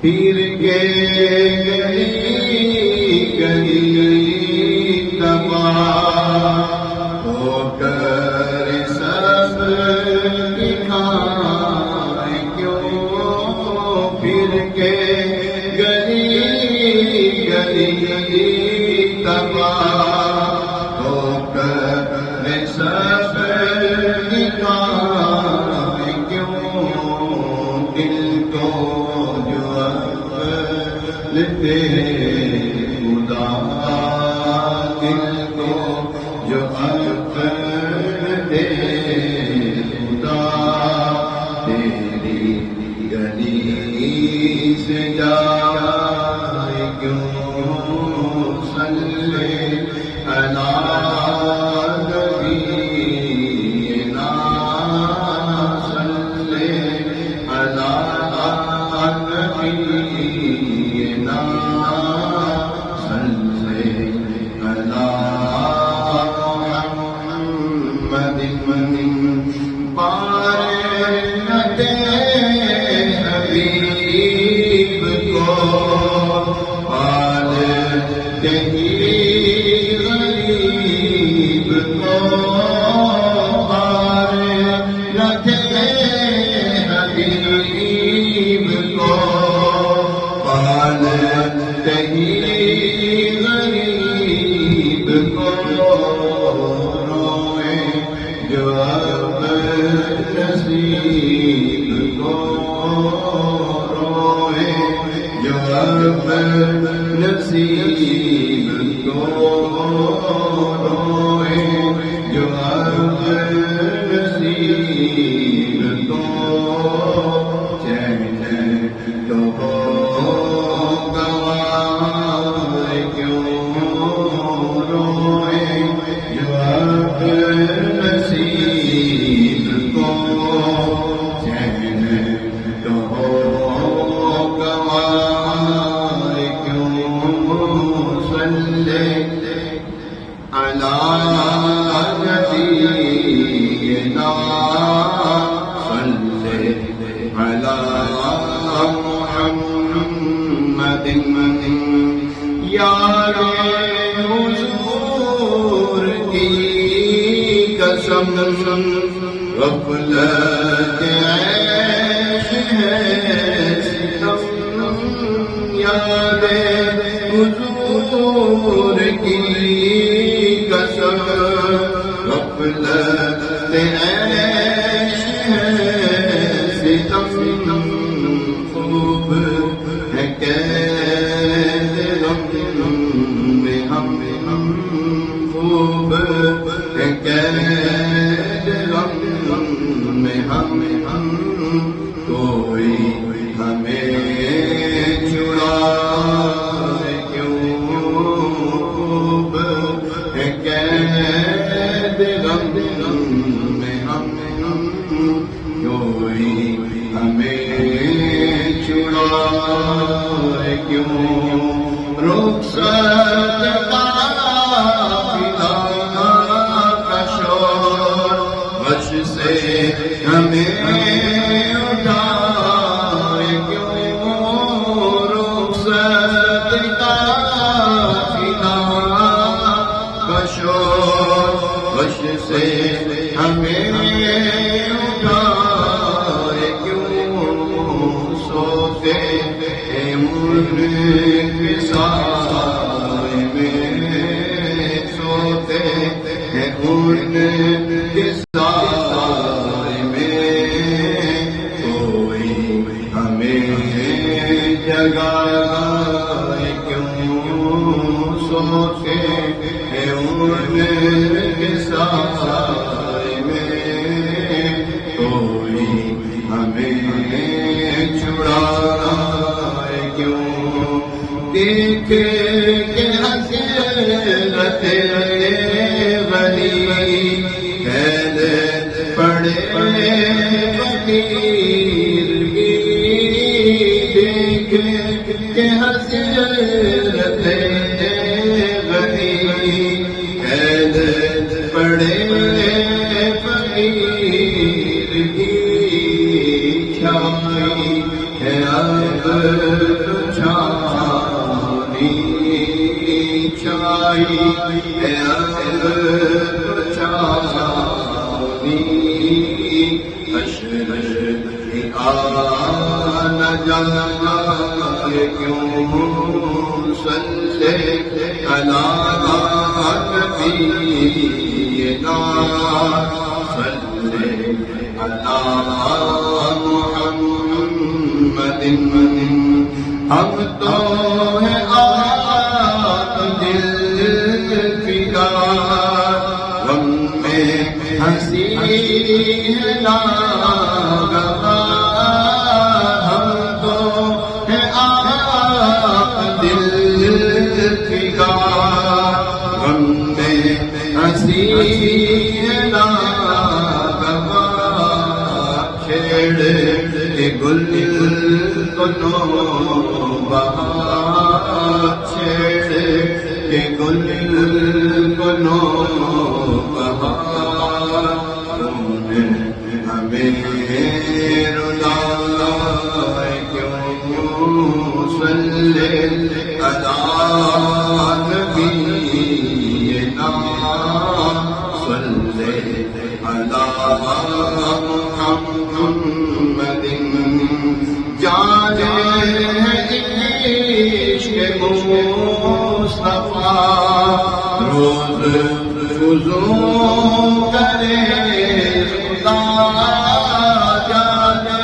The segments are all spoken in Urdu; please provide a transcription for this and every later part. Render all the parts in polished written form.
پیر کے گلی گلی تباہ ہو کر سب دکھائے کیوں، پیر کے گلی گلی تباہ ہو کر سب دکھائے کیوں، دل کو خدا دل کو جو عقل دے خدا، تیری گلی سے جائے کیوں، صلی علی نبینا، صلی علی نبینا، صلی علی محمد، پار نہ دے حبیب کو، پال کہیں غریب کو، پار نہ دے حبیب کو، پال کہیں غریب کو، روئے جو اب نصیب کو، روئے جو اب نصیب کو، روئے جو اب نصیب کو، چین تو گوائے کیوں، روئے جو اب نصیب کو، چین تو گوائے کیوں، صلی علی نبینا، صلی علی محمد، یار حضور کی قسم، غفلت عیش ہے ستم، یار حضور کی قسم، غفلت عیش ہے ستم، خوب ہے قید غم میں ہم، خوب ہے قید غم میں ہم، کوئی ہمیں چھڑائے کیوں، خوب ہے قید غم میں ہم، کوئی ہمیں چھڑائے کیوں، رخصت قافلہ کا شور بش سے ہمیں اٹھائے کیوں، رخصت قافلہ کا شور بش سے ہمیں اٹھائے کیوں، سوتے ہیں ان کے سائے میں، سوتے ہیں ان کے سائے میں، کوئی ہمیں جگائے دیکھ کے حسرت غریب قید پڑے فقیر کی، دیکھ کے حسرت غریب قید پڑے فقیر کی، چھائی ہے اب چھائی، چھائی ہے اب چھائی، حشر کی آنا جانا کیوں صلی علی نبینا، صلی علی محمد، ہم تو ہیں آپ دل فگار، غم میں ہنسی ہے ناگوار، ہم تو ہیں آپ دل فگار، غم میں ہنسی ہے ناگوار، چھیڑ کے گل کو نوبہار، چھیڑ کے گل کو نوبہار، تم نے ہمیں رلائے کیوں، صلی علی نبینا، صلی علی محمد، جانے عشق مصطفیٰ روز فزوں کرے خدا، جانے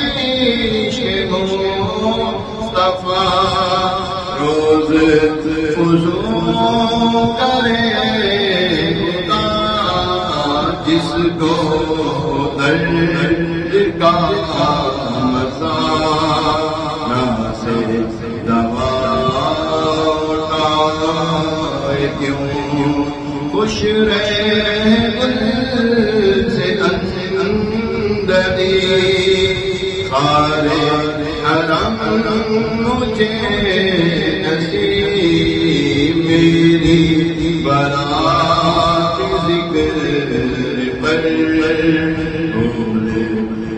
عشق مصطفیٰ روز فزوں کرے خدا، جس کو درد کا مزہ نہ سے دوا اٹھائے کیوں، خوش رہے گل سے اندری، خارے حرم مجھے نصیب، میری برات ذکر پر پھول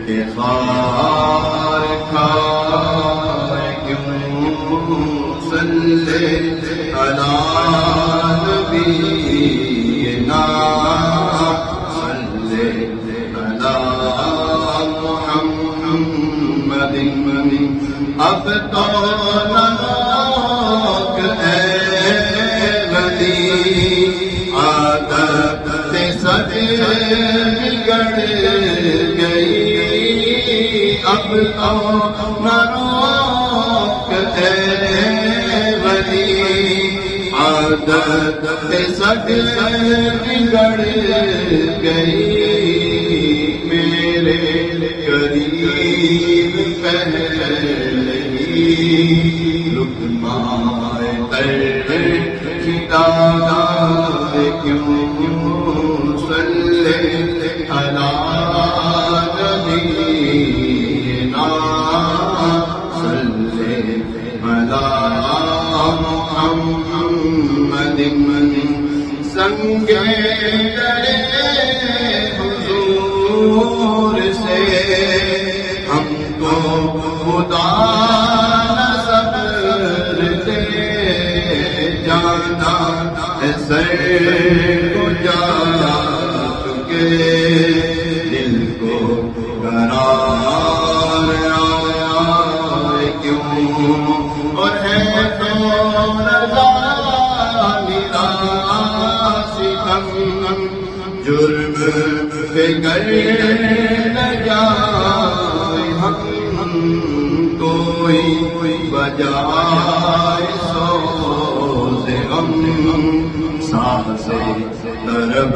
کے خار کھائے کیوں، صلی علی نبینا، صلی علی محمد، اب تو نمک ہے غلی، عادت سے سج بگڑ گئی، اب تو نمک ہے غلی، عادت سے سج بگڑ گئی، میرے قریب پہلے ہی لقمۂ تر کھٹانا کیوں، صلی علی نبینا، صلی علی محمد، سنگ درے حضور سے ہم کو خدا نہ صبر دے، جانا سر کو جا چکے، دل کو قرار آیا کیوں، اور ہے تو رضا میرا ستم، جرم پہ گر نہ جائے ہم، کوئی بجائے سوز غم، سانس طرب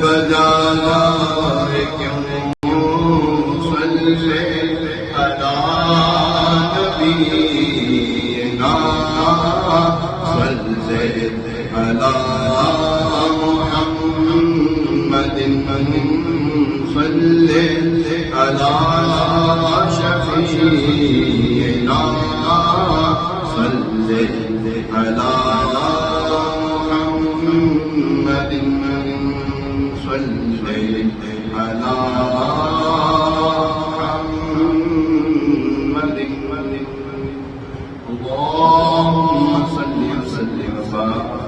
بجانا کیوں، صلی علی نبی على محمد صل على شفيعنا صل على محمد صل على محمد اللهم صل وسلم وبارك